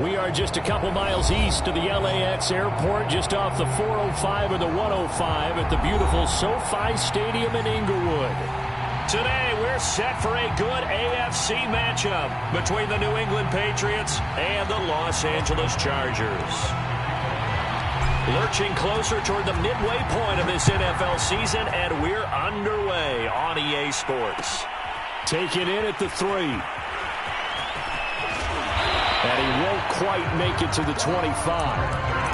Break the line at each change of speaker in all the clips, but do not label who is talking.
We are just a couple miles east of the LAX airport, just off the 405 or the 105 at the beautiful SoFi Stadium in Inglewood. Today, we're set for a good AFC matchup between the New England Patriots and the Los Angeles Chargers. Lurching closer toward the midway point of this NFL season, and we're underway on EA Sports. Taken in at the 3. And he won't quite make it to the 25.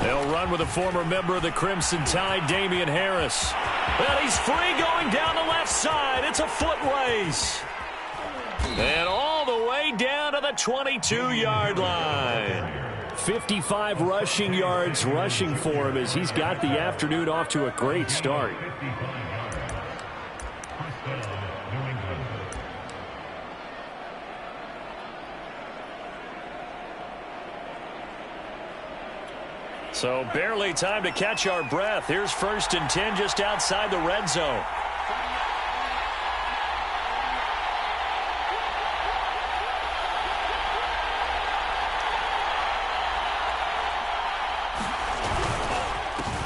They'll run with a former member of the Crimson Tide, Damien Harris. And he's free going down the left side. It's a foot race. And all the way down to the 22-yard line. 55 rushing yards rushing for him as he's got the afternoon off to a great start. So barely time to catch our breath. Here's 1st and 10 just outside the red zone.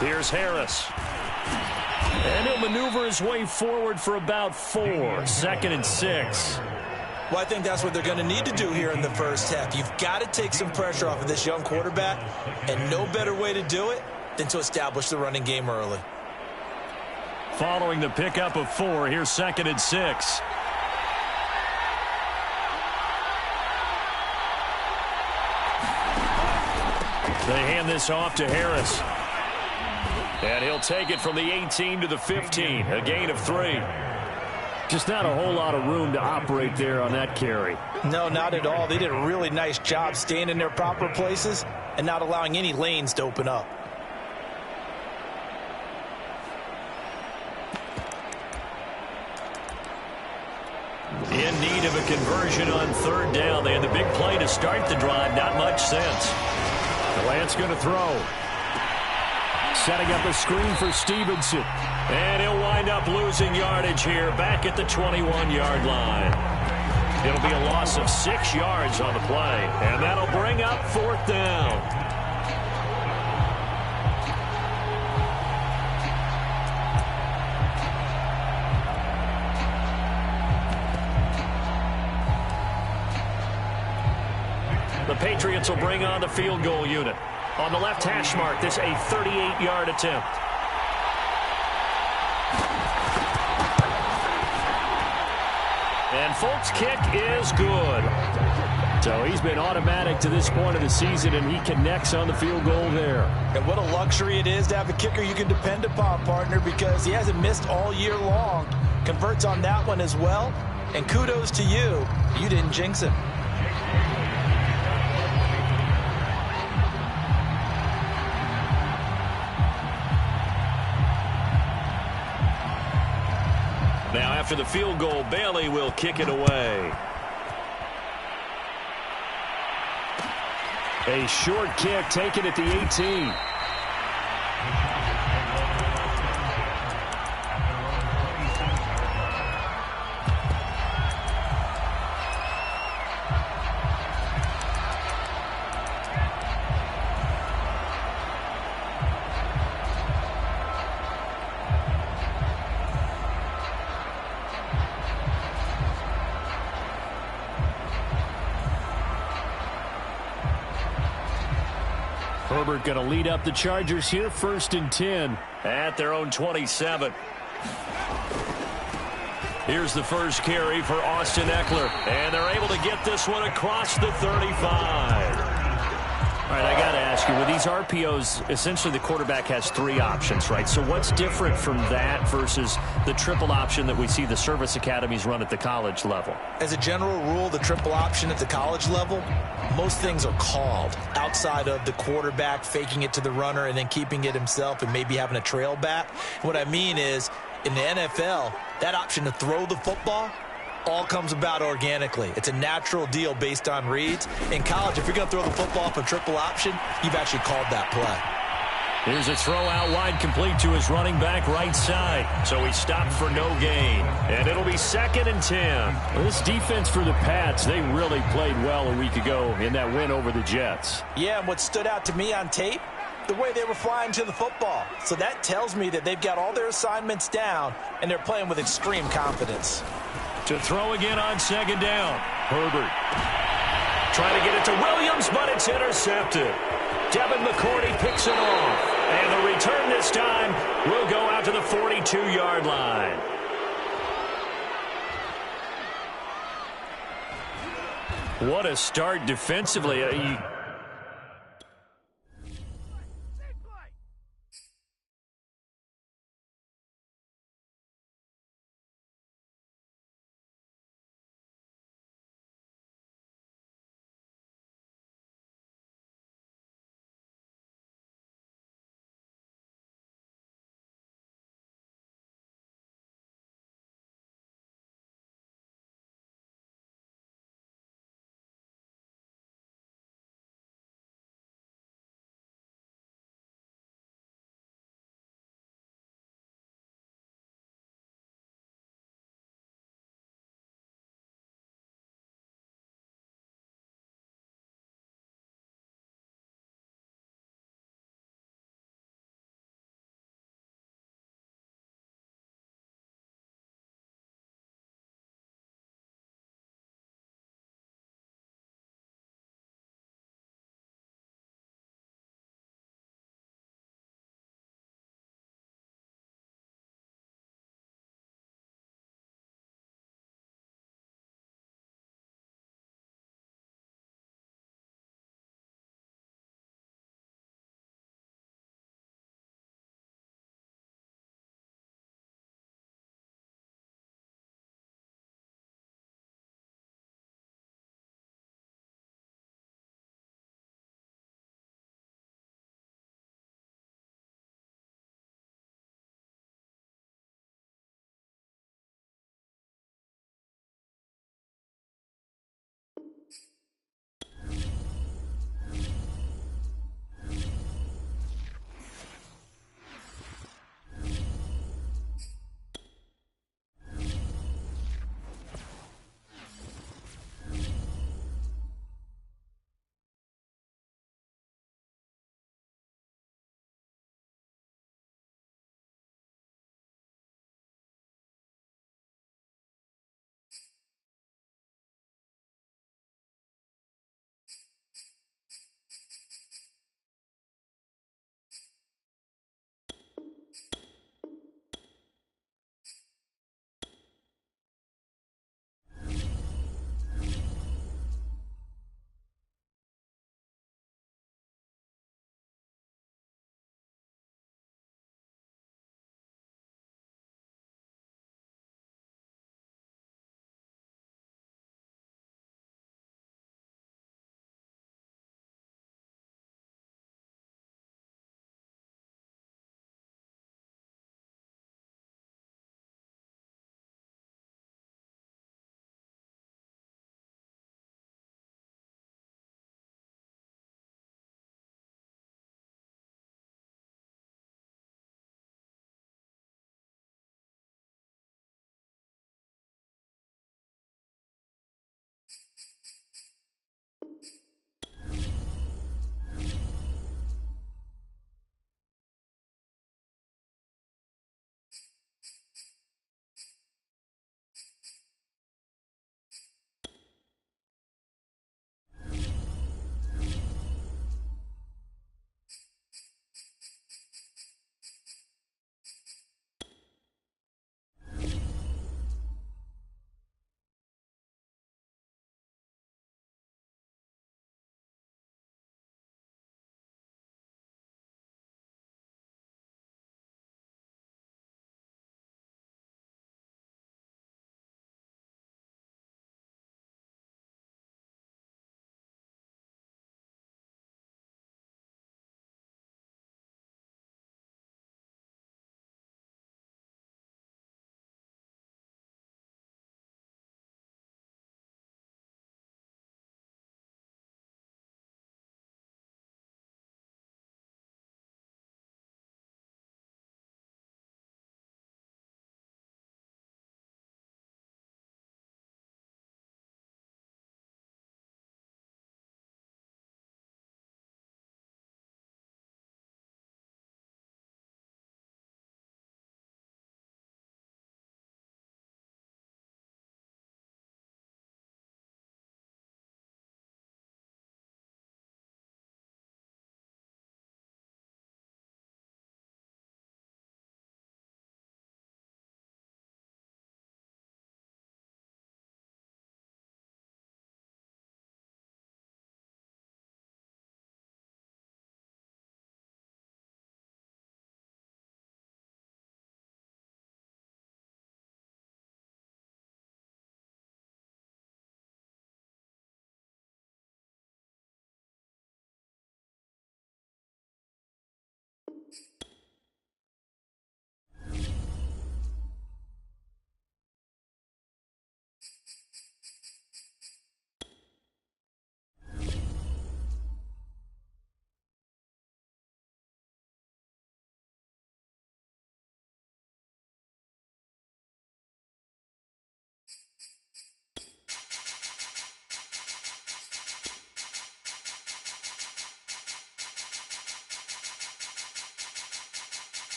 Here's Harris. And he'll maneuver his way forward for about 4. 2nd and 6.
Well, I think that's what they're going to need to do here in the first half. You've got to take some pressure off of this young quarterback, and no better way to do it than to establish the running game early.
Following the pickup of 4, here's 2nd and 6. They hand this off to Harris. And he'll take it from the 18 to the 15, a gain of 3. Just not a whole lot of room to operate there on that carry.
No, not at all. They did a really nice job staying in their proper places and not allowing any lanes to open up.
In need of a conversion on 3rd down. They had the big play to start the drive. Not much sense. Lance going to throw. Setting up a screen for Stevenson. And he'll wind up losing yardage here back at the 21-yard line. It'll be a loss of 6 yards on the play. And that'll bring up 4th down. The Patriots will bring on the field goal unit. On the left hash mark, this a 38-yard attempt. And Folk's kick is good. So he's been automatic to this point of the season, and he connects on the field goal there.
And what a luxury it is to have a kicker you can depend upon, partner, because he hasn't missed all year long. Converts on that one as well. And kudos to you. You didn't jinx him.
Now after the field goal, Bailey will kick it away. A short kick taken at the 18. Herbert going to lead up the Chargers here, 1st and 10. At their own 27. Here's the first carry for Austin Eckler. And they're able to get this one across the 35. All right, I got to ask you, with these RPOs, essentially the quarterback has 3 options, right? So what's different from that versus the triple option that we see the service academies run at the college level?
As a general rule, the triple option at the college level, most things are called outside of the quarterback faking it to the runner and then keeping it himself and maybe having a trail back. What I mean is, in the NFL, that option to throw the football all comes about organically. It's a natural deal based on reads. In college, if you're going to throw the football off a triple option, you've actually called that play.
Here's a throw out wide, complete to his running back right side. So he stopped for no gain. And it'll be 2nd and 10. Well, this defense for the Pats, they really played well a week ago in that win over the Jets.
Yeah, and what stood out to me on tape, the way they were flying to the football. So that tells me that they've got all their assignments down, and they're playing with extreme confidence.
To throw again on 2nd down. Herbert trying to get it to Williams, but it's intercepted. Devin McCourty picks it off. And the return this time will go out to the 42-yard line. What a start defensively.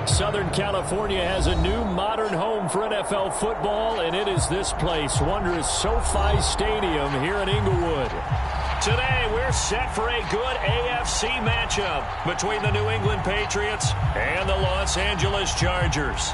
Southern California has a new modern home for NFL football, and it is this place, wondrous SoFi Stadium here in Inglewood. Today, we're set for a good AFC matchup between the New England Patriots and the Los Angeles Chargers.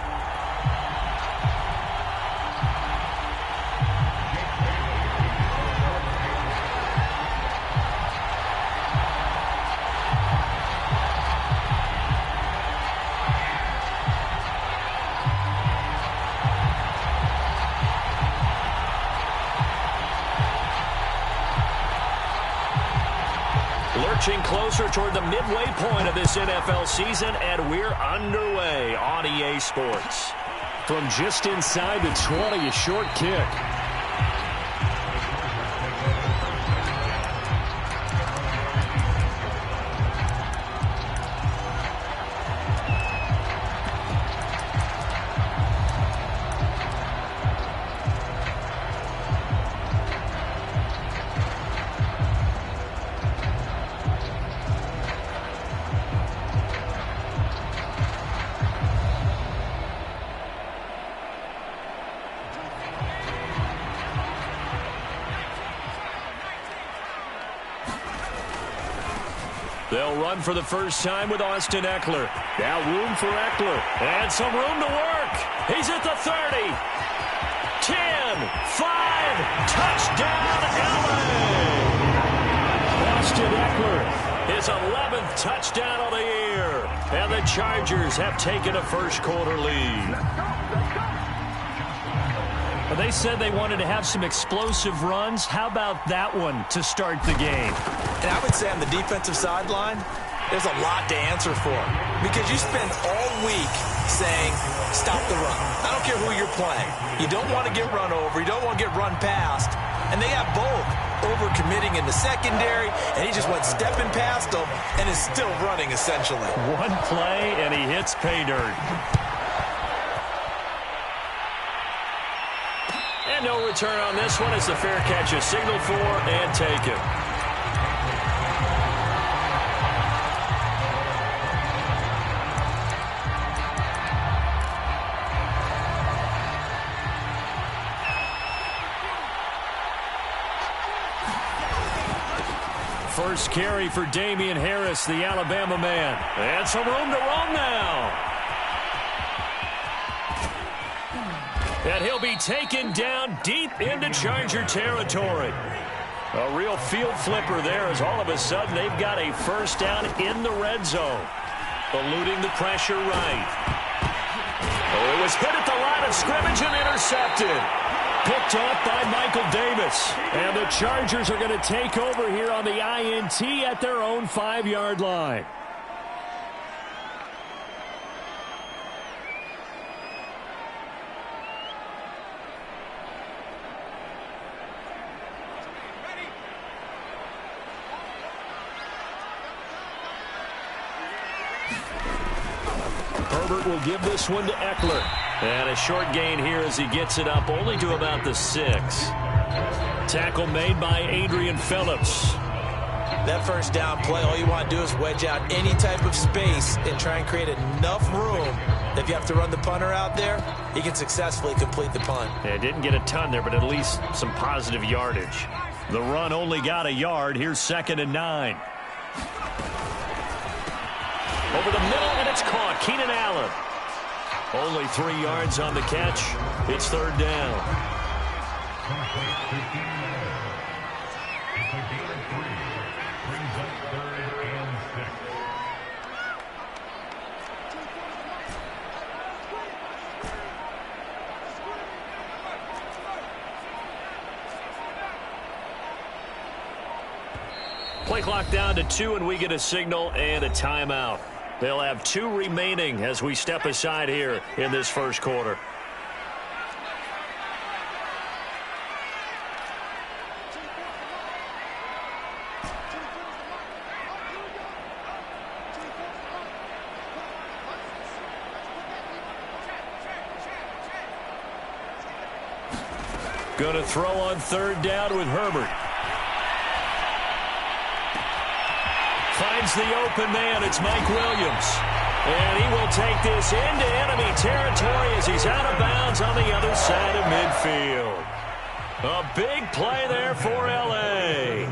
Lurching closer toward the midway point of this NFL season, and we're underway on EA Sports. From just inside the 20, a short kick. They'll run for the first time with Austin Ekeler. Now room for Ekeler. And some room to work. He's at the 30. 10, 5, touchdown LA. Austin Ekeler, his 11th touchdown of the year. And the Chargers have taken a first-quarter lead. Well, they said they wanted to have some explosive runs. How about that one to start the game?
And I would say on the defensive sideline, there's a lot to answer for. Because you spend all week saying, stop the run. I don't care who you're playing. You don't want to get run over. You don't want to get run past. And they have both over-committing in the secondary, and he just went stepping past them and is still running, essentially.
One play, and he hits pay dirt. And no return on this one as the fair catch is signaled for and taken. First carry for Damian Harris, the Alabama man. And some room to roam now. And he'll be taken down deep into Charger territory. A real field flipper there as all of a sudden they've got a first down in the red zone. Eluding the pressure right. Oh, it was hit at the line of scrimmage and intercepted. Picked off by Michael Davis. And the Chargers are going to take over here on the INT at their own 5-yard line. Herbert will give this one to Ekeler. And a short gain here as he gets it up only to about the 6. Tackle made by Adrian Phillips.
That first down play, all you want to do is wedge out any type of space and try and create enough room that if you have to run the punter out there, he can successfully complete the punt.
Yeah, didn't get a ton there, but at least some positive yardage. The run only got a yard. Here's 2nd and 9. Over the middle, and it's caught. Keenan Allen. Only 3 yards on the catch. It's 3rd down. Play clock down to 2, and we get a signal and a timeout. They'll have 2 remaining as we step aside here in this first quarter. Going to throw on 3rd down with Herbert. Finds the open man. It's Mike Williams. And he will take this into enemy territory as he's out of bounds on the other side of midfield. A big play there for L.A.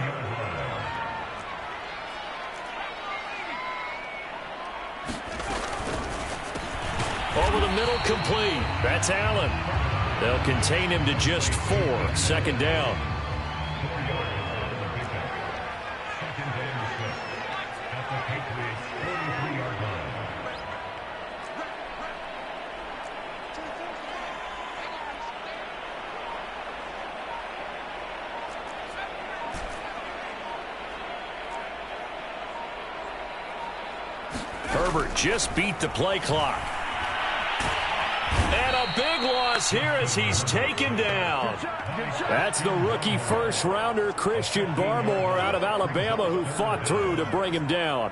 Over the middle, complete. That's Allen. They'll contain him to just 4. 2nd down. Herbert just beat the play clock. And a big loss here as he's taken down. That's the rookie first-rounder Christian Barmore out of Alabama who fought through to bring him down.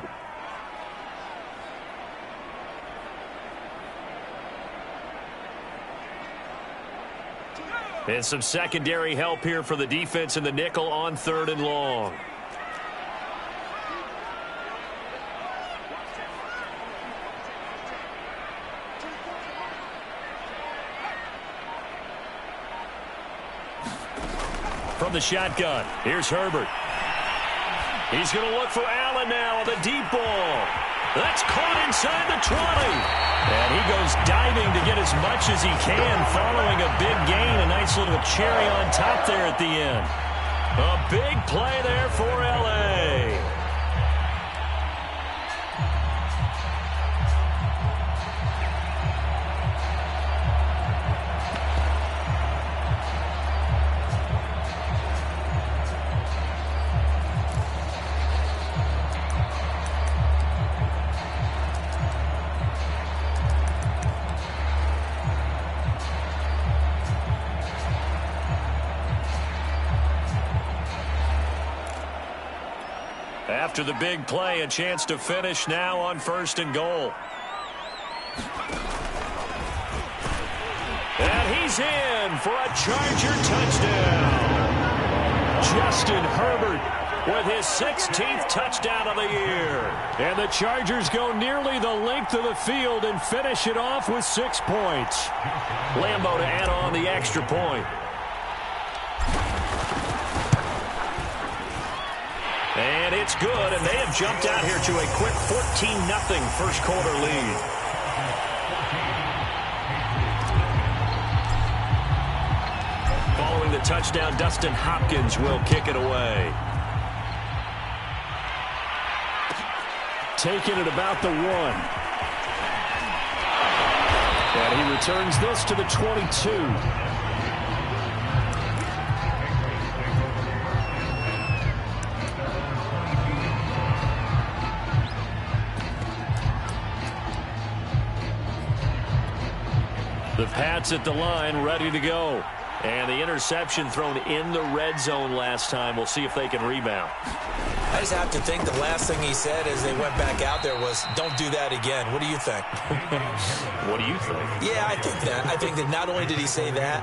And some secondary help here for the defense in the nickel on 3rd and long. From the shotgun, here's Herbert. He's going to look for Allen now on the deep ball. That's caught inside the 20. And he goes diving to get as much as he can following a big gain. A nice little cherry on top there at the end. A big play there for L.A. After the big play, a chance to finish now on 1st and goal. And he's in for a Charger touchdown. Justin Herbert with his 16th touchdown of the year. And the Chargers go nearly the length of the field and finish it off with 6 points. Lambo to add on the extra point. And it's good, and they have jumped out here to a quick 14-0 first quarter lead. Following the touchdown, Dustin Hopkins will kick it away. Taking it about the 1. And he returns this to the 22. The Pats at the line, ready to go. And the interception thrown in the red zone last time. We'll see if they can rebound.
I just have to think the last thing he said as they went back out there was, don't do that again. What do you think?
What do you think?
Yeah, I think that. I think that not only did he say that,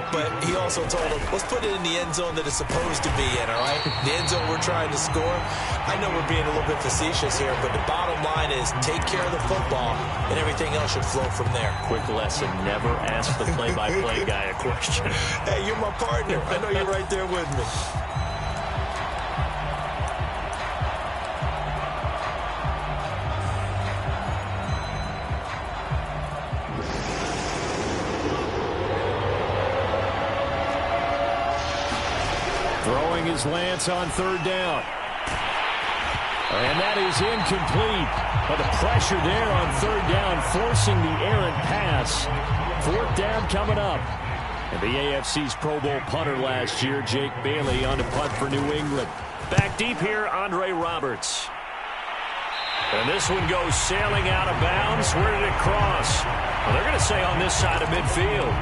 but he also told him, let's put it in the end zone that it's supposed to be in, all right? The end zone we're trying to score. I know we're being a little bit facetious here, but the bottom line is take care of the football, and everything else should flow from there.
Quick lesson, never ask the play-by-play guy a question.
Hey, you're my partner. I know you're right there with me.
Throwing his Lance on 3rd down. And that is incomplete. But the pressure there on 3rd down, forcing the errant pass. 4th down coming up. And the AFC's Pro Bowl punter last year, Jake Bailey, on to punt for New England. Back deep here, Andre Roberts. And this one goes sailing out of bounds. Where did it cross? Well, they're going to say on this side of midfield.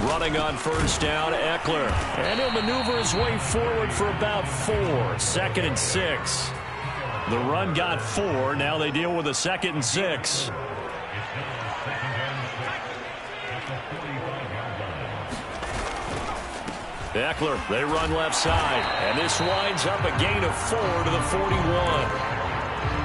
Running on 1st down, Eckler. And he'll maneuver his way forward for about 4. 2nd and 6. The run got 4. Now they deal with a 2nd and 6. Eckler, they run left side. And this winds up a gain of 4 to the 41.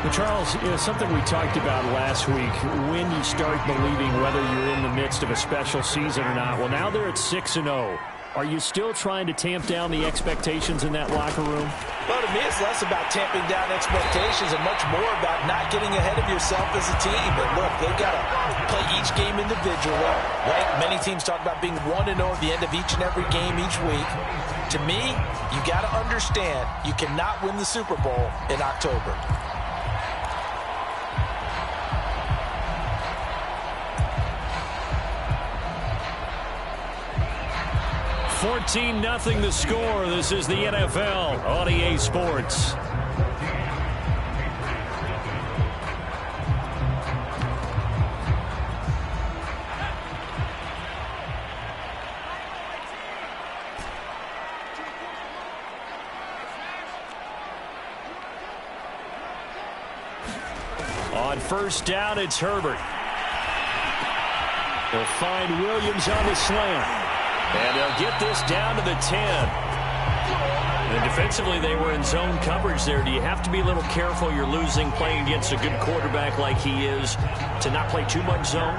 Well, Charles, something we talked about last week, when you start believing whether you're in the midst of a special season or not. Well, now they're at 6-0. Are you still trying to tamp down the expectations in that locker room?
Well, to me, it's less about tamping down expectations and much more about not getting ahead of yourself as a team. But look, they've got to play each game individually, right? Many teams talk about being 1-0 at the end of each and every game each week. To me, you got to understand you cannot win the Super Bowl in October.
14-0 the score. This is the NFL on EA Sports. On first down, it's Herbert. He'll find Williams on the slant. And they'll get this down to the 10. And defensively, they were in zone coverage there. Do you have to be a little careful you're losing playing against a good quarterback like he is to not play too much zone?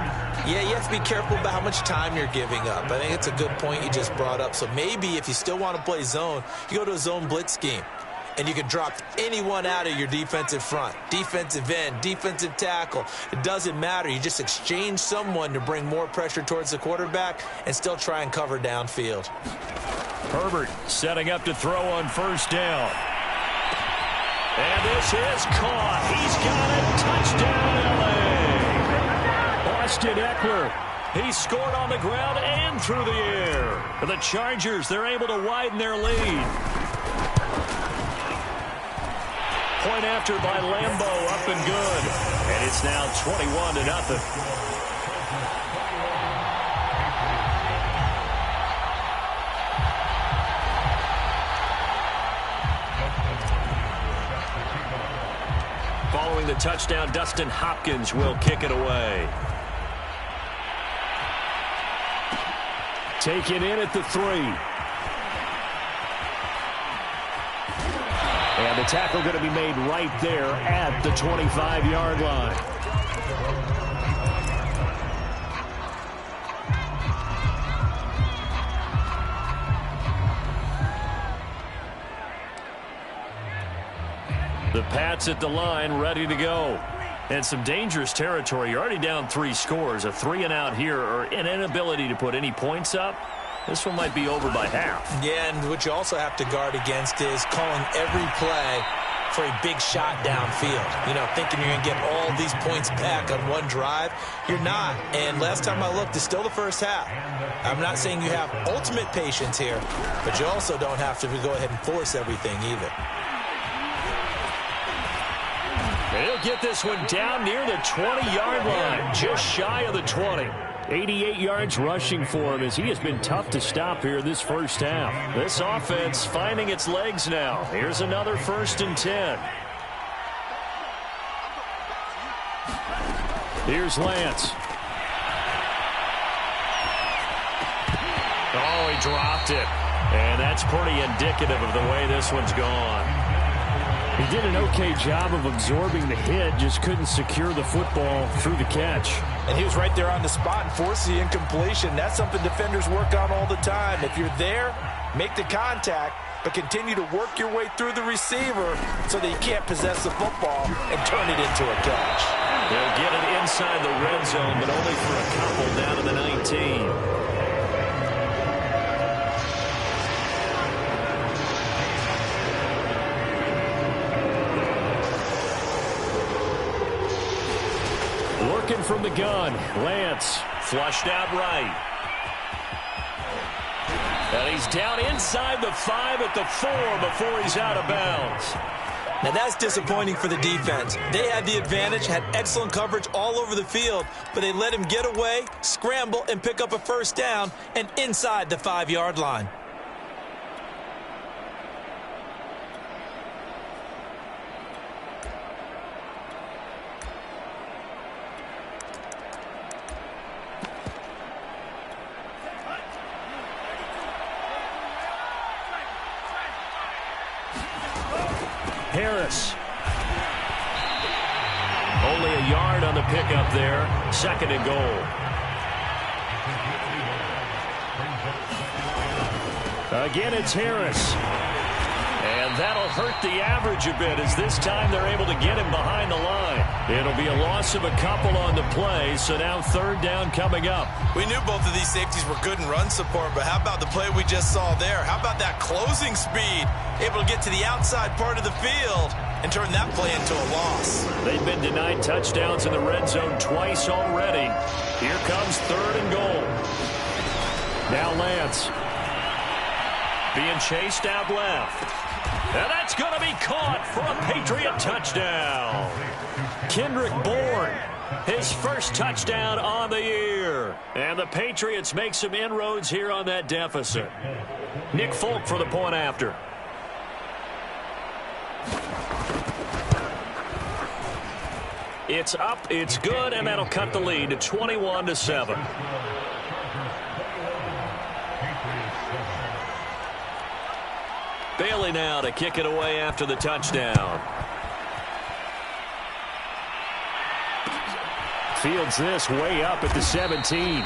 Yeah, you have to be careful about how much time you're giving up. I think it's a good point you just brought up. So maybe if you still want to play zone, you go to a zone blitz scheme. And you can drop anyone out of your defensive front, defensive end, defensive tackle. It doesn't matter. You just exchange someone to bring more pressure towards the quarterback and still try and cover downfield.
Herbert setting up to throw on first down. And this is caught. He's got it. Touchdown, L.A. Austin Eckler. He scored on the ground and through the air. The Chargers, they're able to widen their lead. Point after by Lambeau, up and good. And it's now 21-0. Following the touchdown, Dustin Hopkins will kick it away. Taken in at the 3. And the tackle going to be made right there at the 25-yard line. The Pats at the line, ready to go. And some dangerous territory. You're already down 3 scores. A 3-and-out here, or an inability to put any points up. This one might be over by half. Yeah, and what you also have to guard against is calling every play for a big shot downfield. You know, thinking you're going to get all these points back on one drive. You're not. And last time I looked, it's still the first half. I'm not saying you have ultimate patience here, but you also don't have to go ahead and force everything either. And he'll get this one down near the 20-yard line, just shy of the 20. 88 yards rushing for him as he has been tough to stop here this first half. This offense finding its legs now. Here's another 1st and 10. Here's Lance. Oh, he dropped it. And that's pretty indicative of the way this one's gone. He did an okay job of absorbing the hit, just couldn't secure the football through the catch. And he was right there on the spot and forced the incompletion. That's something defenders work on all the time. If you're there, make the contact, but continue to work your way through the receiver so that you can't possess the football and turn it into a catch. They'll get it inside the red zone, but only for a couple down to the 19. Working from the gun, Lance flushed out right. And he's down inside the 5 at the 4 before he's out of bounds. Now that's disappointing for the defense. They had the advantage, had excellent coverage all over the field, but they let him get away, scramble, and pick up a first down and inside the 5-yard line. pickup there. 2nd and goal. Again, it's Harris. And that'll hurt the average a bit as this time they're able to get him behind the line. It'll be a loss of a couple on the play, so now 3rd down coming up.
We knew both of these safeties were good in run support, but how about the play we just saw there? How about that closing speed? Able to get to the outside part of the field and turn that play into a loss.
They've been denied touchdowns in the red zone twice already. Here comes 3rd and goal. Now Lance. Being chased out left. And that's going to be caught for a Patriot touchdown. Kendrick Bourne, his first touchdown on the year. And the Patriots make some inroads here on that deficit. Nick Folk for the point after. It's up, it's good, and that'll cut the lead to 21-7. Bailey now to kick it away after the touchdown. Fields this way up at the 17.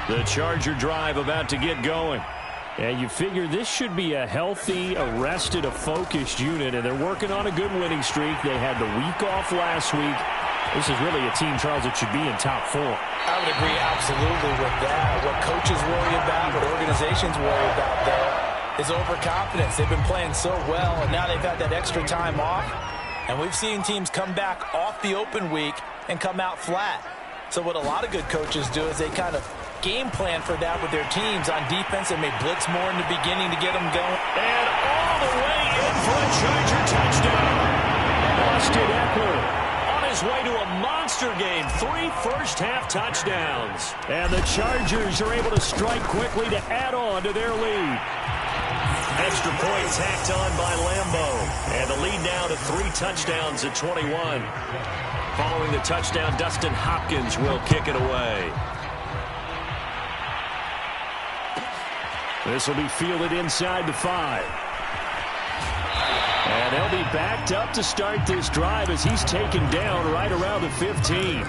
The Charger drive about to get going. And you figure this should be a healthy, arrested, a focused unit, and they're working on a good winning streak. They had the week off last week. This is really a team, Charles, that should be in top 4.
I would agree absolutely with that. What coaches worry about, what organizations worry about there is overconfidence. They've been playing so well, and now they've had that extra time off. And we've seen teams come back off the open week and come out flat. So what a lot of good coaches do is they kind of game plan for that with their teams on defense and may blitz more in the beginning to get them going.
And all the way in for a Charger touchdown. Austin Eckler. His way to a monster game, 3 first-half touchdowns. And the Chargers are able to strike quickly to add on to their lead. Extra point tacked on by Lambeau. And the lead now to 3 touchdowns at 21. Following the touchdown, Dustin Hopkins will kick it away. This will be fielded inside the 5. And they'll be backed up to start this drive as he's taken down right around the 15.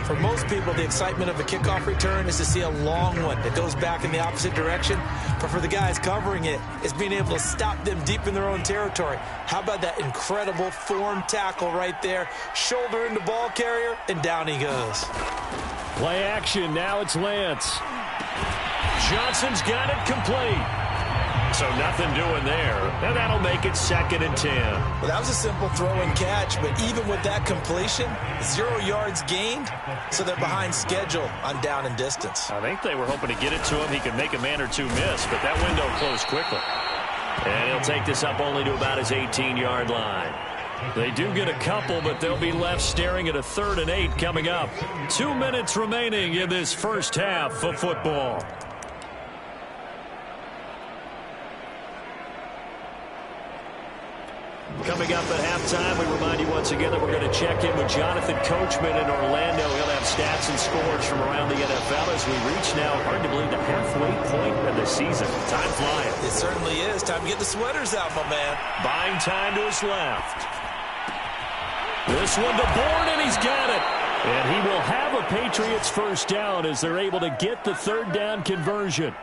For most people, the excitement of a kickoff return is to see a long one that goes back in the opposite direction. But for the guys covering it, it's being able to stop them deep in their own territory. How about that incredible form tackle right there? Shoulder into ball carrier, and down he goes.
Play action. Now it's Lance. Johnson's got it complete. So nothing doing there. And that'll make it 2nd and 10.
Well, that was a simple throw and catch, but even with that completion, 0 yards gained, so they're behind schedule on down and distance.
I think they were hoping to get it to him. He could make a man or two miss, but that window closed quickly. And he'll take this up only to about his 18-yard line. They do get a couple, but they'll be left staring at a 3rd and 8 coming up. 2 minutes remaining in this first half of football. Coming up at halftime, we remind you once again that we're going to check in with Jonathan Coachman in Orlando. He'll have stats and scores from around the NFL as we reach now, hard to believe, the halfway point of the season. Time flying.
It certainly is. Time to get the sweaters out, my man.
Buying time to his left. This one to Bourne, and he's got it. And he will have a Patriots first down as they're able to get the 3rd down conversion.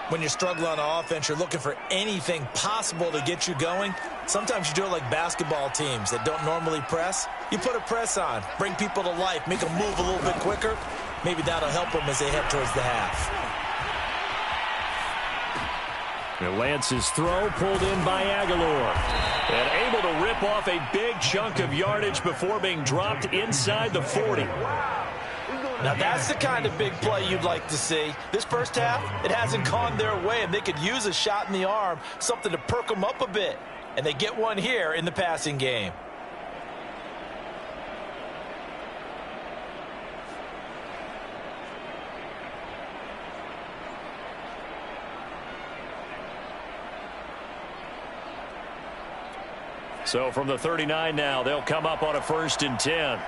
When you're struggling on offense, you're looking for anything possible to get you going. Sometimes you do it like basketball teams that don't normally press. You put a press on, bring people to life, make them move a little bit quicker. Maybe that'll help them as they head towards the half.
And Lance's throw pulled in by Aguilar. And able to rip off a big chunk of yardage before being dropped inside the 40.
Now that's the kind of big play you'd like to see. This first half, it hasn't gone their way, and they could use a shot in the arm, something to perk them up a bit. And they get one here in the passing game.
So from the 39 now, they'll come up on a 1st and 10.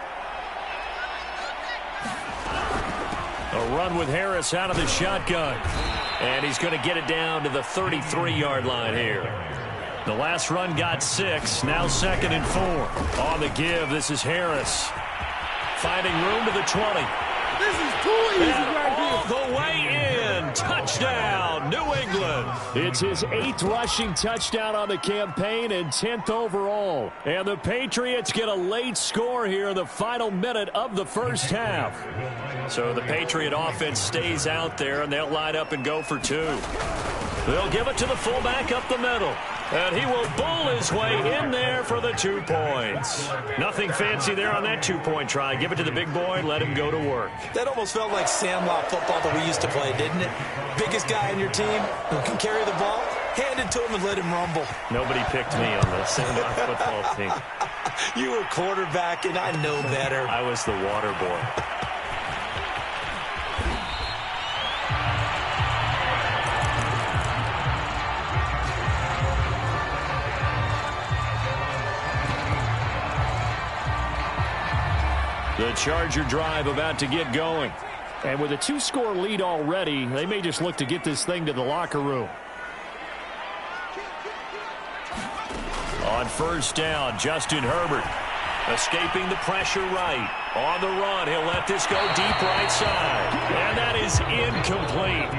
A run with Harris out of the shotgun. And he's going to get it down to the 33-yard line here. The last run got 6. Now 2nd and 4. On the give, this is Harris. Finding room to the 20.
This is too easy right here.
All the way in. Touchdown, New England.
It's his 8th rushing touchdown on the campaign and 10th overall. And the Patriots get a late score here in the final minute of the first half.
So the Patriot offense stays out there, and they'll line up and go for 2. They'll give it to the fullback up the middle. And he will bull his way in there for the 2 points. Nothing fancy there on that 2-point try. Give it to the big boy, let him go to work.
That almost felt like Sandlot football that we used to play, didn't it? Biggest guy on your team who can carry the ball, hand it to him and let him rumble.
Nobody picked me on the Sandlot football team.
You were quarterback, and I know better.
I was the water boy. The Charger drive about to get going.
And with a 2-score lead already, they may just look to get this thing to the locker room.
On first down, Justin Herbert escaping the pressure right. On the run, he'll let this go deep right side. And that is incomplete.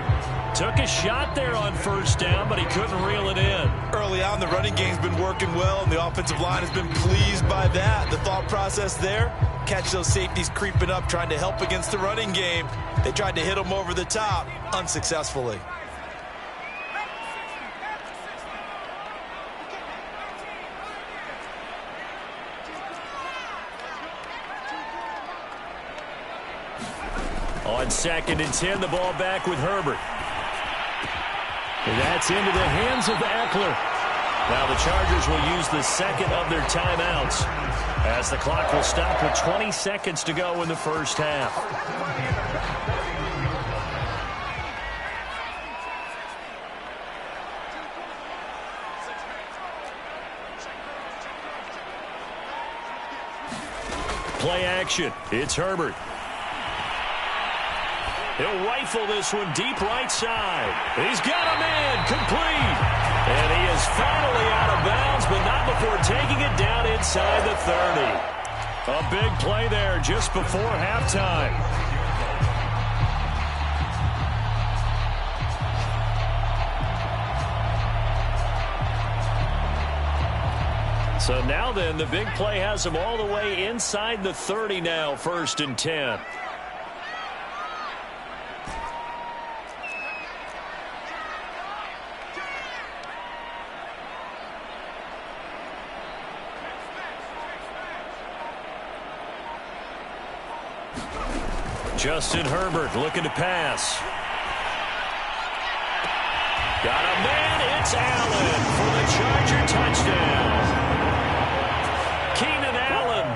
Took a shot there on first down, but he couldn't reel it in.
Early on, the running game's been working well, and the offensive line has been pleased by that. The thought process there, catch those safeties creeping up, trying to help against the running game. They tried to hit them over the top, unsuccessfully.
On 2nd and 10, the ball back with Herbert.
And that's into the hands of Eckler.
Now the Chargers will use the second of their timeouts as the clock will stop with 20 seconds to go in the first half. Play action. It's Herbert. He'll rifle this one deep right side. He's got a man complete. And he is finally out of bounds, but not before taking it down inside the 30. A big play there just before halftime. So now then, the big play has him all the way inside the 30 now, 1st and 10. Justin Herbert looking to pass. Got a man, it's Allen for the Charger touchdown. Keenan Allen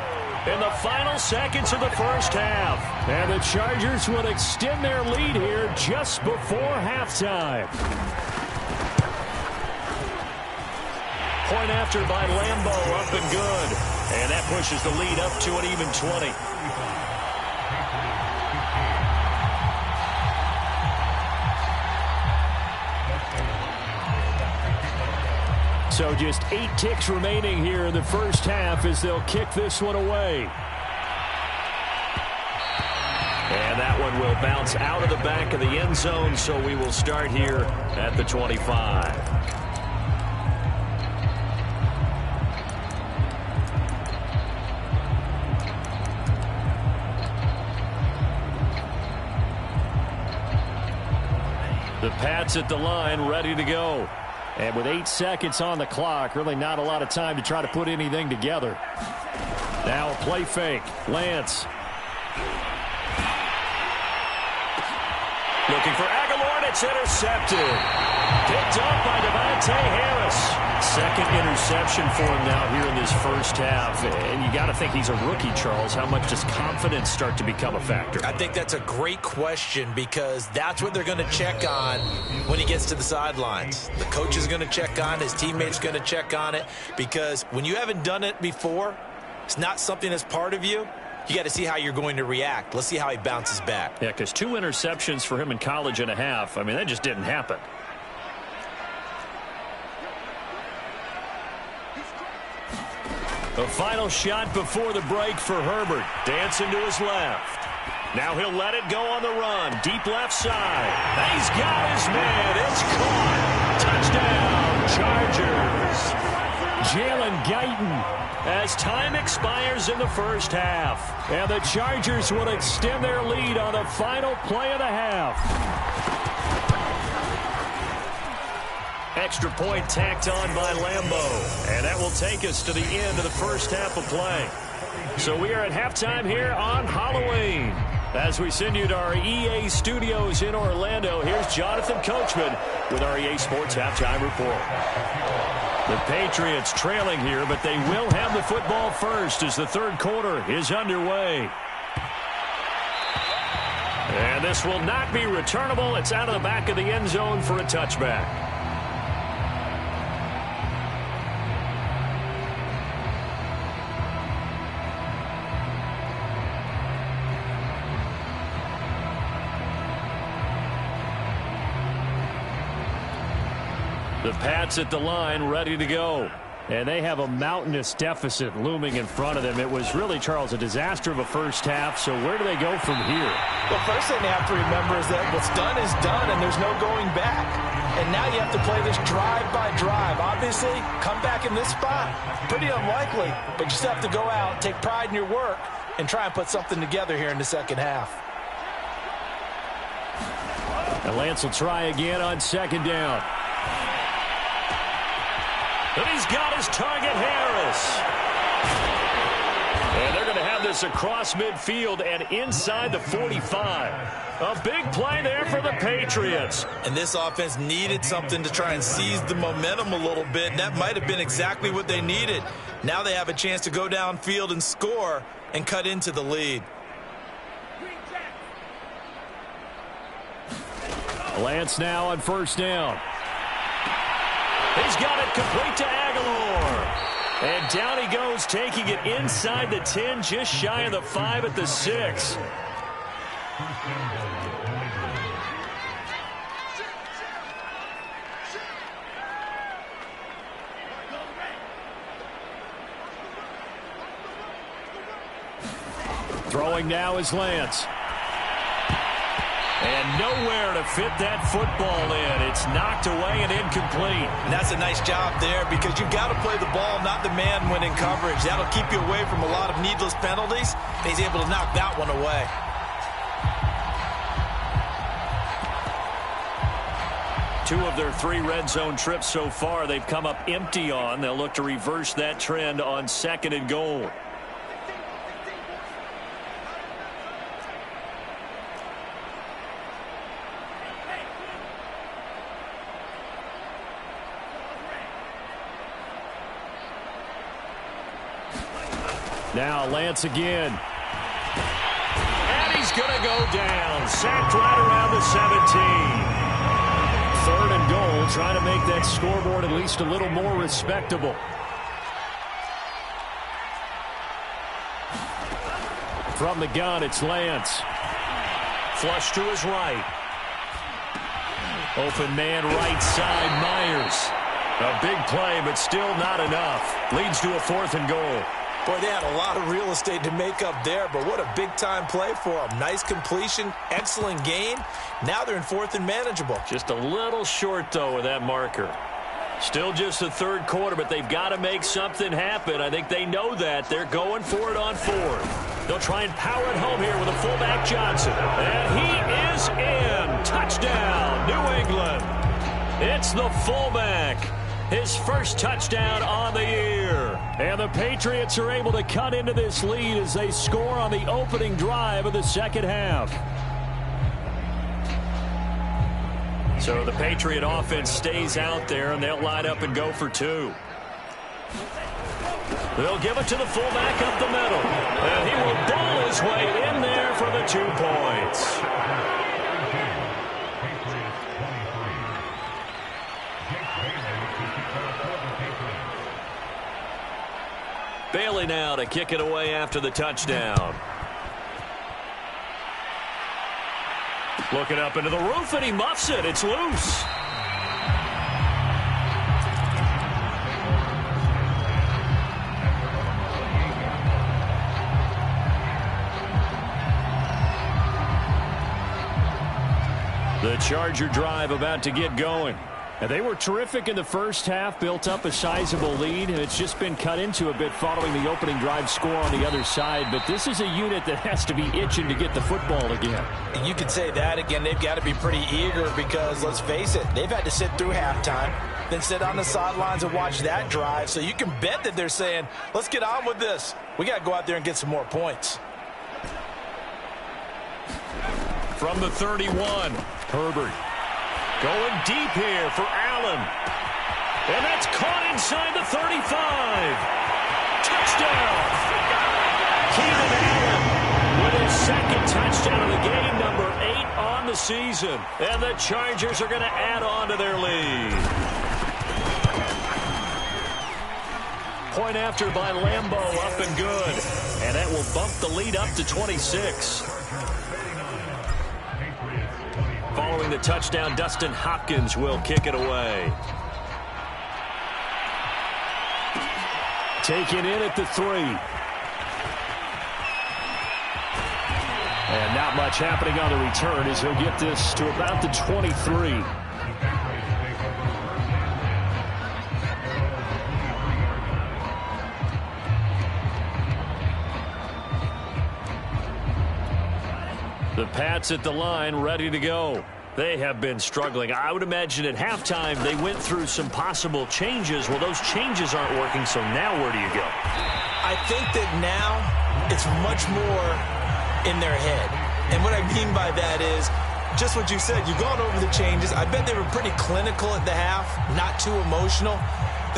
in the final seconds of the first half.
And the Chargers will extend their lead here just before halftime.
Point after by Lambeau, up and good. And that pushes the lead up to an even 20.
So just 8 ticks remaining here in the first half as they'll kick this one away.
And that one will bounce out of the back of the end zone, so we will start here at the 25. The Pats at the line, ready to go.
And with 8 seconds on the clock, really not a lot of time to try to put anything together. Now a play fake. Lance.
Looking for Aguilar, and it's intercepted. Picked up by Devontae Harris. Second interception for him now here in this first half. And you got to think he's a rookie, Charles. How much does confidence start to become a factor?
I think that's a great question because that's what they're going to check on when he gets to the sidelines. The coach is going to check on it. His teammates going to check on it because when you haven't done it before, it's not something that's part of you. You got to see how you're going to react. Let's see how he bounces back.
Yeah, because 2 interceptions for him in college and a half. I mean, that just didn't happen. The final shot before the break for Herbert. Dancing to his left. Now he'll let it go on the run. Deep left side. He's got his man. It's caught. Touchdown, Chargers. Jalen Guyton as time expires in the first half. And the Chargers will extend their lead on the final play of the half. Extra point tacked on by Lambeau. And that will take us to the end of the first half of play. So we are at halftime here on Halloween. As we send you to our EA studios in Orlando, here's Jonathan Coachman with our EA Sports Halftime Report. The Patriots trailing here, but they will have the football first as the third quarter is underway. And this will not be returnable. It's out of the back of the end zone for a touchback. The Pats at the line, ready to go. And they have a mountainous deficit looming in front of them. It was really, Charles, a disaster of a first half. So where do they go from here?
Well, first thing they have to remember is that what's done is done, and there's no going back. And now you have to play this drive by drive. Obviously, come back in this spot, pretty unlikely. But you still have to go out, take pride in your work, and try and put something together here in the second half.
And Lance will try again on second down. And he's got his target, Harris. And they're going to have this across midfield and inside the 45. A big play there for the Patriots.
And this offense needed something to try and seize the momentum a little bit. And that might have been exactly what they needed. Now they have a chance to go downfield and score and cut into the lead.
Lance now on first down. He's got it complete to Aguilar. And down he goes, taking it inside the 10, just shy of the 5 at the 6. Throwing now is Lance. And nowhere to fit that football in. It's knocked away and incomplete.
And that's a nice job there because you've got to play the ball, not the man when in coverage. That'll keep you away from a lot of needless penalties. And he's able to knock that one away.
Two of their 3 red zone trips so far, they've come up empty on. They'll look to reverse that trend on second and goal. Now Lance again. And he's going to go down. Sacked right around the 17. Third and goal, trying to make that scoreboard at least a little more respectable. From the gun, it's Lance. Flush to his right. Open man right side, Myers. A big play, but still not enough. Leads to a 4th and goal.
Boy, they had a lot of real estate to make up there, but what a big-time play for them. Nice completion, excellent gain. Now they're in 4th and manageable.
Just a little short, though, with that marker. Still just the third quarter, but they've got to make something happen. I think they know that. They're going for it on 4th. They'll try and power it home here with a fullback Johnson. And he is in. Touchdown, New England. It's the fullback. His first touchdown on the year. And the Patriots are able to cut into this lead as they score on the opening drive of the second half. So the Patriot offense stays out there, and they'll line up and go for 2. They'll give it to the fullback up the middle. And he will ball his way in there for the 2 points. Bailey now to kick it away after the touchdown.
Looking up into the roof, and he muffs it. It's loose. The Charger drive about to get going. And they were terrific in the first half, built up a sizable lead, and it's just been cut into a bit following the opening drive score on the other side. But this is a unit that has to be itching to get the football again.
And you could say that again. They've got to be pretty eager because, let's face it, they've had to sit through halftime, then sit on the sidelines and watch that drive. So you can bet that they're saying, let's get on with this. We got to go out there and get some more points.
From the 31, Herbert. Going deep here for Allen. And that's caught inside the 35. Touchdown. Keenan Allen with his second touchdown of the game, number 8 on the season. And the Chargers are going to add on to their lead. Point after by Lambeau, up and good. And that will bump the lead up to 26. Following the touchdown, Dustin Hopkins will kick it away. Taken in at the 3. And not much happening on the return as he'll get this to about the 23. The Pats at the line, ready to go. They have been struggling. I would imagine at halftime they went through some possible changes. Well, those changes aren't working, so now where do you go?
I think that now it's much more in their head. And what I mean by that is just what you said. You've gone over the changes. I bet they were pretty clinical at the half, not too emotional.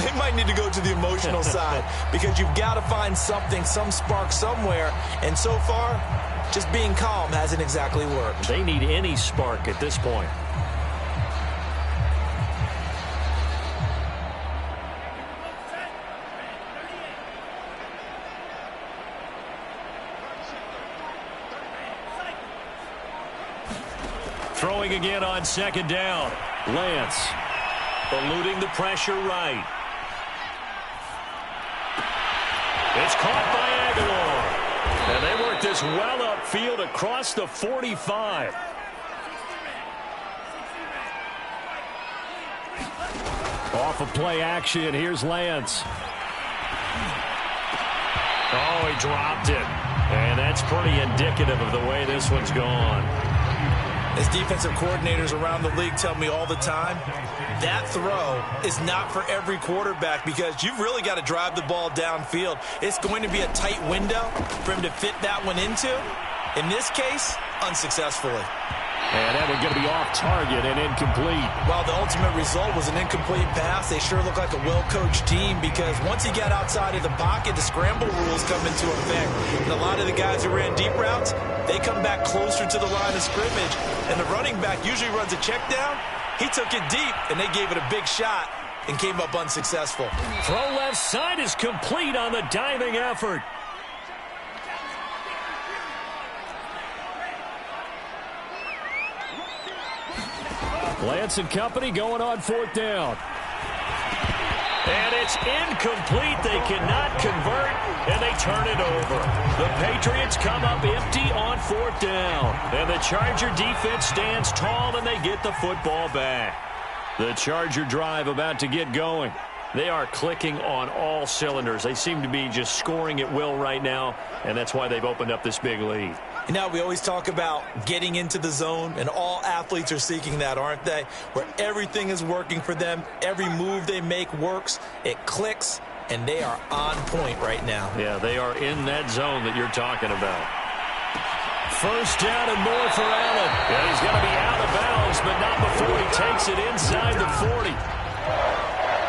They might need to go to the emotional side because you've got to find something, some spark somewhere. And so far, just being calm hasn't exactly worked.
They need any spark at this point. Throwing again on second down. Lance eluding the pressure right. It's caught by Aguilar. And they work this well upfield across the 45. Off of play action, here's Lance. Oh, he dropped it. And that's pretty indicative of the way this one's gone.
As defensive coordinators around the league tell me all the time, that throw is not for every quarterback because you've really got to drive the ball downfield. It's going to be a tight window for him to fit that one into. In this case, unsuccessfully.
And that one's going to be off target and incomplete.
While the ultimate result was an incomplete pass, they sure look like a well-coached team because once he got outside of the pocket, the scramble rules come into effect. And a lot of the guys who ran deep routes, they come back closer to the line of scrimmage. And the running back usually runs a check down. He took it deep, and they gave it a big shot and came up unsuccessful.
Throw left side is complete on the diving effort. Lance and company going on fourth down. And it's incomplete. They cannot convert, and they turn it over. The Patriots come up empty on fourth down. And the Charger defense stands tall, and they get the football back. The Charger drive about to get going. They are clicking on all cylinders. They seem to be just scoring at will right now, and that's why they've opened up this big lead.
You know, we always talk about getting into the zone, and all athletes are seeking that, aren't they? Where everything is working for them, every move they make works, it clicks, and they are on point right now.
Yeah, they are in that zone that you're talking about. First down and more for Allen. Yeah, he's going to be out of bounds, but not before he takes it inside the 40.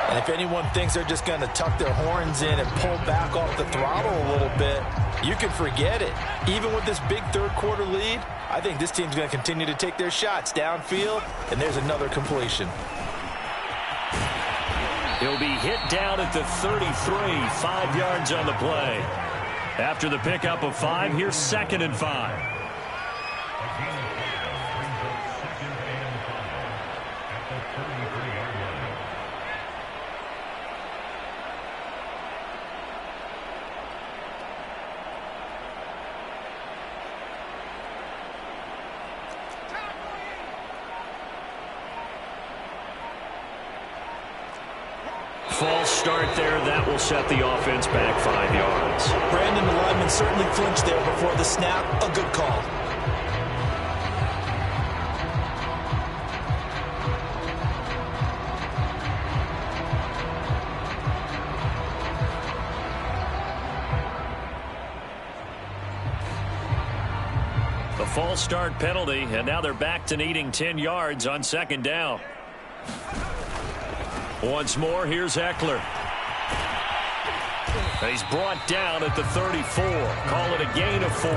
And if anyone thinks they're just going to tuck their horns in and pull back off the throttle a little bit, you can forget it. Even with this big third-quarter lead, I think this team's going to continue to take their shots downfield, and there's another completion.
He'll be hit down at the 33, 5 yards on the play. After the pickup of 5, here's 2nd and 5.
false start there. That will set the offense back 5 yards.
Brandon, the lineman certainly flinched there before the snap. A good call.
The false start penalty, and now they're back to needing 10 yards on second down. Once more, here's Eckler. And he's brought down at the 34. Call it a gain of 4.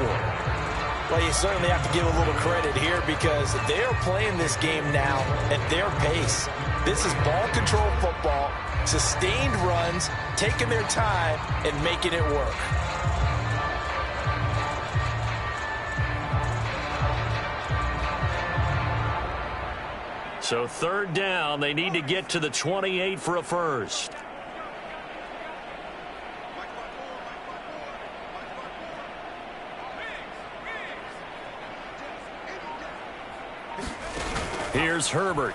Well, you certainly have to give a little credit here because they are playing this game now at their pace. This is ball control football, sustained runs, taking their time and making it work.
So third down, they need to get to the 28 for a first. Here's Herbert.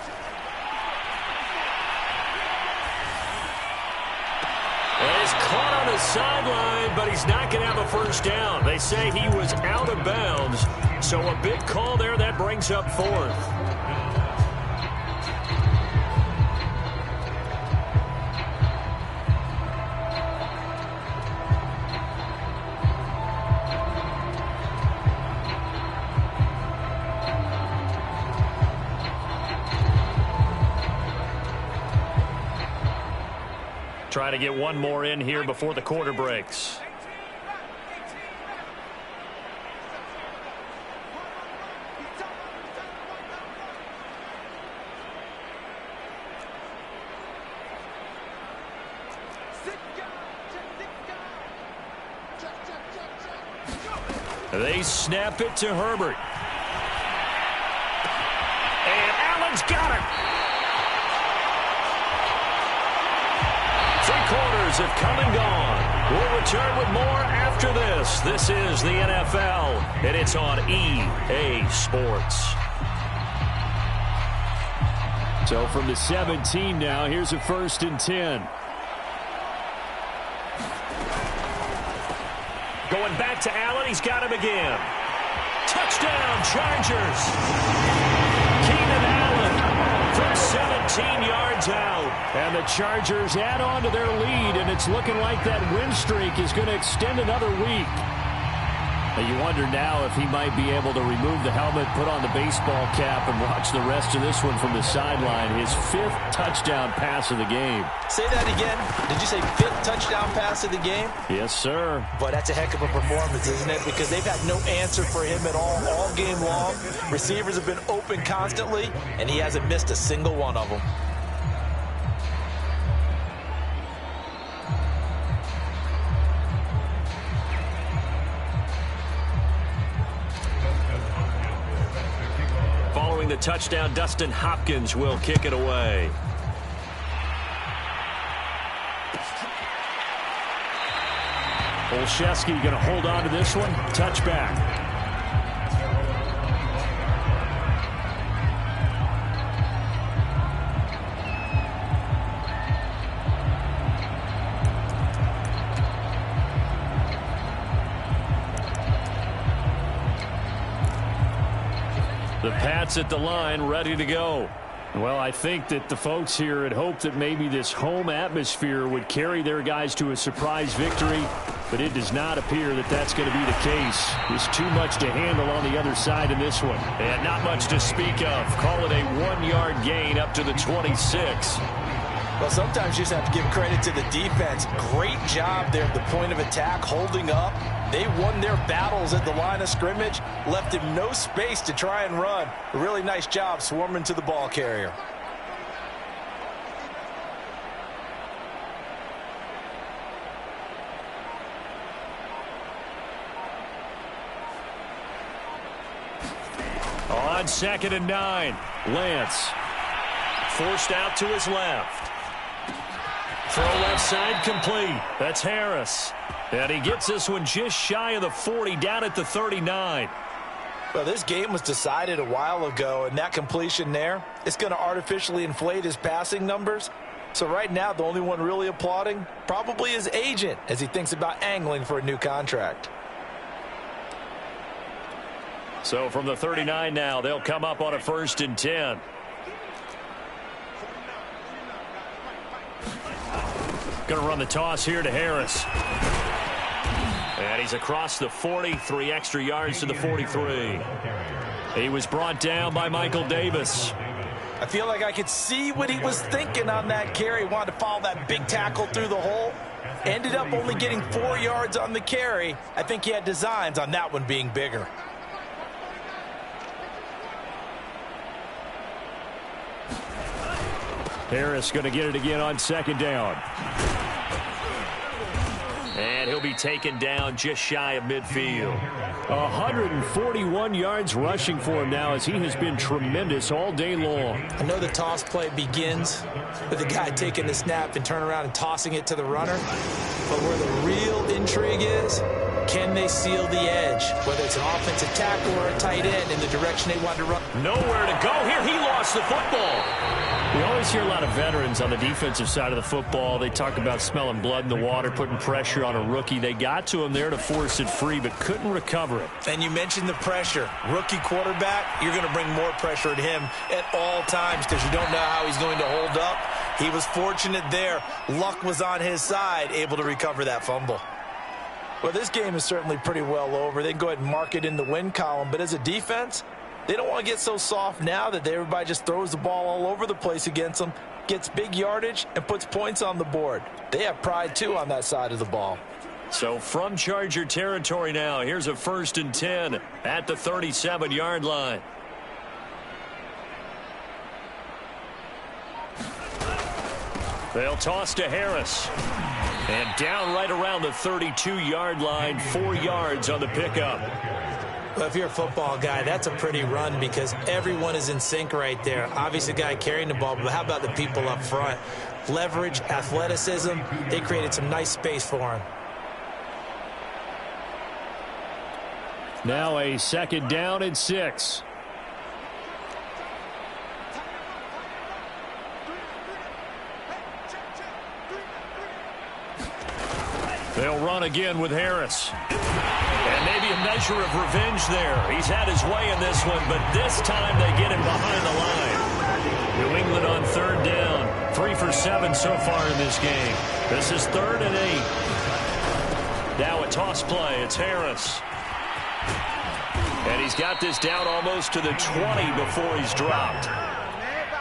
And he's caught on the sideline, but he's not going to have a first down. They say he was out of bounds, so a big call there. That brings up fourth. Try to get one more in here before the quarter breaks. They snap it to Herbert. And Allen's got it. 3 quarters have come and gone. We'll return with more after this. This is the NFL, and it's on EA Sports. So from the 17 now, here's a 1st and 10. Going back to Allen. He's got him again. Touchdown, Chargers. Keenan Allen from 17 yards out. And the Chargers add on to their lead, and it's looking like that win streak is going to extend another week. You wonder now if he might be able to remove the helmet, put on the baseball cap, and watch the rest of this one from the sideline. His 5th touchdown pass of the game.
Say that again. Did you say 5th touchdown pass of the game?
Yes, sir.
But that's a heck of a performance, isn't it? Because they've had no answer for him at all game long. Receivers have been open constantly, and he hasn't missed a single one of them.
Following the touchdown, Dustin Hopkins will kick it away. Olszewski going to hold on to this one. Touchback. The Pats at the line, ready to go. Well, I think that the folks here had hoped that maybe this home atmosphere would carry their guys to a surprise victory, but it does not appear that that's going to be the case. There's too much to handle on the other side in this one. And not much to speak of. Call it a 1-yard gain up to the 26.
Well, sometimes you just have to give credit to the defense. Great job there at the point of attack, holding up. They won their battles at the line of scrimmage, left him no space to try and run. A really nice job swarming to the ball carrier.
On 2nd and 9, Lance forced out to his left. Throw left side complete. That's Harris. And he gets this one just shy of the 40, down at the 39.
Well, this game was decided a while ago, and that completion there, it's going to artificially inflate his passing numbers. So right now, the only one really applauding probably his agent as he thinks about angling for a new contract.
So from the 39 now, they'll come up on a 1st and 10. Going to run the toss here to Harris. And he's across the 40, 3 extra yards to the 43. He was brought down by Michael Davis.
I feel like I could see what he was thinking on that carry. Wanted to follow that big tackle through the hole. Ended up only getting 4 yards on the carry. I think he had designs on that one being bigger.
Harris going to get it again on 2nd down. And he'll be taken down just shy of midfield. 141 yards rushing for him now as he has been tremendous all day long.
I know the toss play begins with the guy taking the snap and turn around and tossing it to the runner. But where the real intrigue is, can they seal the edge? Whether it's an offensive tackle or a tight end in the direction they want to run.
Nowhere to go here. He lost the football. We always hear a lot of veterans on the defensive side of the football. They talk about smelling blood in the water, putting pressure on a rookie. They got to him there to force it free, but couldn't recover it.
And you mentioned the pressure. Rookie quarterback, you're going to bring more pressure at him at all times because you don't know how he's going to hold up. He was fortunate there. Luck was on his side, able to recover that fumble. Well, this game is certainly pretty well over. They can go ahead and mark it in the win column, but as a defense, they don't want to get so soft now that everybody just throws the ball all over the place against them, gets big yardage, and puts points on the board. They have pride, too, on that side of the ball.
So from Charger territory now, here's a 1st and 10 at the 37-yard line. They'll toss to Harris. And down right around the 32-yard line, 4 yards on the pickup.
Well, if you're a football guy, that's a pretty run because everyone is in sync right there. Obviously, the guy carrying the ball, but how about the people up front? Leverage, athleticism, they created some nice space for him.
Now a 2nd down and 6. They'll run again with Harris. And maybe a measure of revenge there. He's had his way in this one, but this time they get him behind the line. New England on 3rd down. 3 for 7 so far in this game. This is 3rd and 8. Now a toss play. It's Harris. And he's got this down almost to the 20 before he's dropped.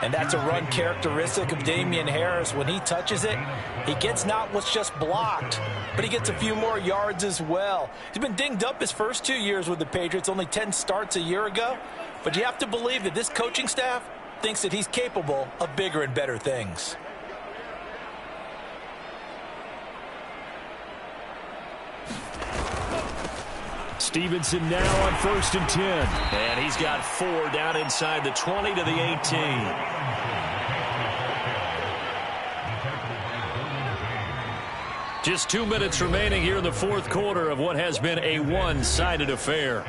And that's a run characteristic of Damian Harris. When he touches it, he gets not what's just blocked, but he gets a few more yards as well. He's been dinged up his first 2 years with the Patriots, only 10 starts a year ago. But you have to believe that this coaching staff thinks that he's capable of bigger and better things.
Stevenson now on 1st and 10. And he's got 4 down inside the 20 to the 18. Just 2 minutes remaining here in the 4th quarter of what has been a one-sided affair.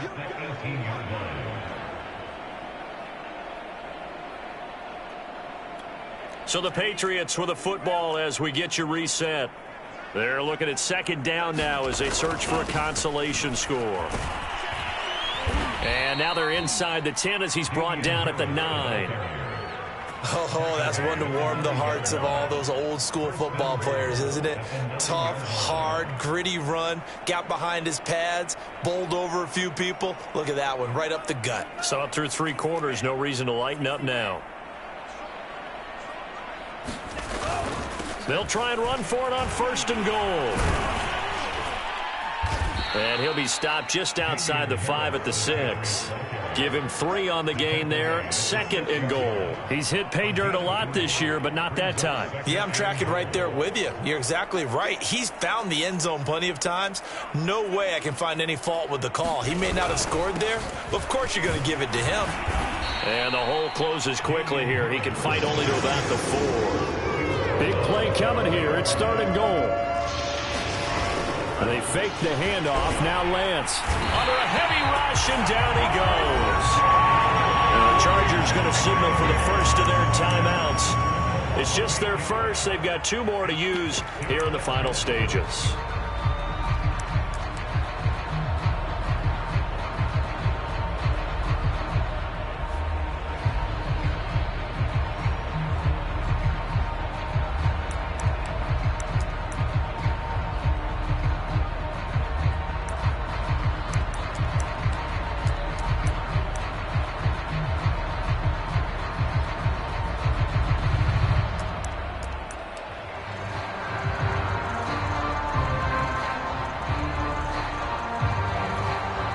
So the Patriots with a football as we get you reset. They're looking at 2nd down now as they search for a consolation score. And now they're inside the 10 as he's brought down at the 9.
Oh, that's one to warm the hearts of all those old school football players, isn't it? Tough, hard, gritty run, got behind his pads, bowled over a few people. Look at that one, right up the gut.
So up through 3 quarters, no reason to lighten up now. They'll try and run for it on 1st and goal. And he'll be stopped just outside the 5 at the 6. Give him 3 on the gain there. 2nd and goal. He's hit pay dirt a lot this year, but not that time.
Yeah, I'm tracking right there with you. You're exactly right. He's found the end zone plenty of times. No way I can find any fault with the call. He may not have scored there, but of course you're going to give it to him.
And the hole closes quickly here. He can fight only to about the 4. Big play coming here. It's 3rd and goal. They fake the handoff. Now Lance under a heavy rush, and down he goes. And the Chargers going to signal for the first of their timeouts. It's just their first. They've got 2 more to use here in the final stages.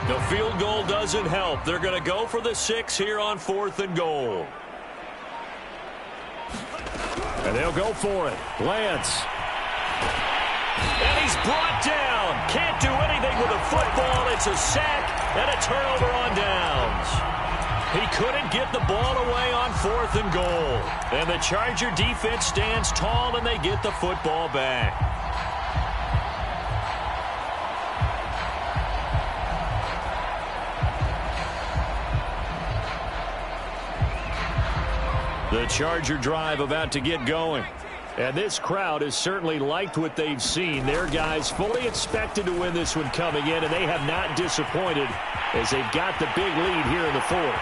The field goal doesn't help. They're going to go for the 6 here on 4th and goal. And they'll go for it. Lance. And he's brought down. Can't do anything with a football. It's a sack and a turnover on downs. He couldn't get the ball away on 4th and goal. And the Charger defense stands tall, and they get the football back. The Charger drive about to get going. And this crowd has certainly liked what they've seen. Their guys fully expected to win this one coming in, and they have not disappointed as they've got the big lead here in the 4th.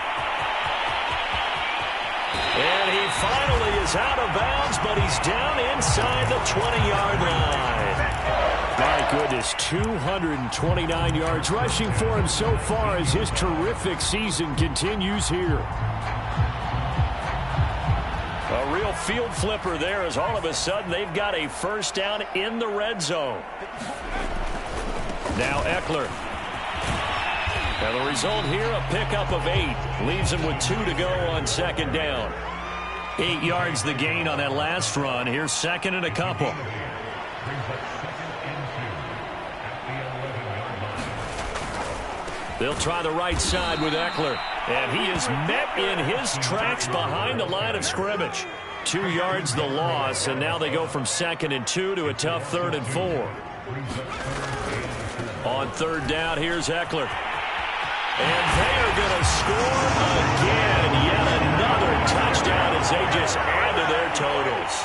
And he finally is out of bounds, but he's down inside the 20-yard line. My goodness, 229 yards rushing for him so far as his terrific season continues here. A real field flipper there as all of a sudden they've got a first down in the red zone. Now Eckler. And the result here, a pickup of 8. Leaves him with 2 to go on 2nd down. 8 yards the gain on that last run. Here's 2nd and a couple. They'll try the right side with Eckler. And he is met in his tracks behind the line of scrimmage. 2 yards the loss, and now they go from 2nd and 2 to a tough 3rd and 4. On 3rd down, here's Eckler. And they are going to score again. Yet another touchdown as they just add to their totals.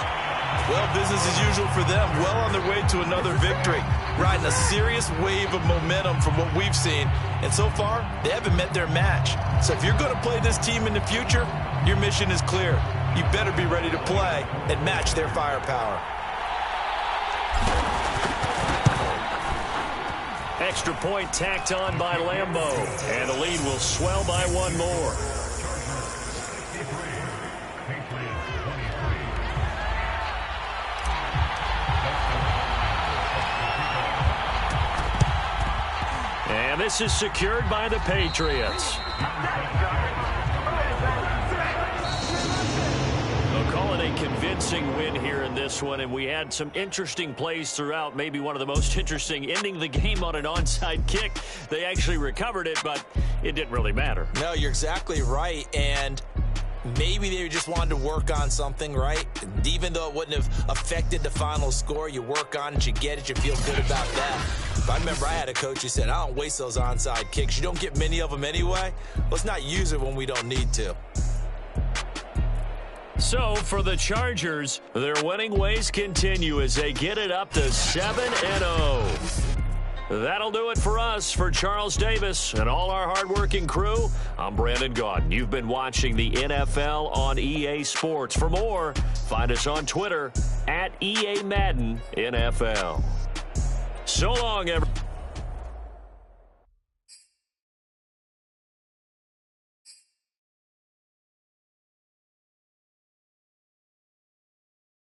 Well, business as usual for them. Well on their way to another victory. Riding a serious wave of momentum from what we've seen. And so far, they haven't met their match. So if you're going to play this team in the future, your mission is clear. You better be ready to play and match their firepower.
Extra point tacked on by Lambeau. And the lead will swell by 1 more. And this is secured by the Patriots. They'll call it a convincing win here in this one, and we had some interesting plays throughout. Maybe one of the most interesting, ending the game on an onside kick. They actually recovered it, but it didn't really matter.
No, you're exactly right, and maybe they just wanted to work on something, right? And even though it wouldn't have affected the final score, you work on it, you get it, you feel good about that. But I remember I had a coach who said, I don't waste those onside kicks. You don't get many of them anyway. Let's not use it when we don't need to.
So, for the Chargers, their winning ways continue as they get it up to 7-0. That'll do it for us. For Charles Davis and all our hardworking crew, I'm Brandon Gaudin. You've been watching the NFL on EA Sports. For more, find us on Twitter @EA Madden NFL. So long, everyone.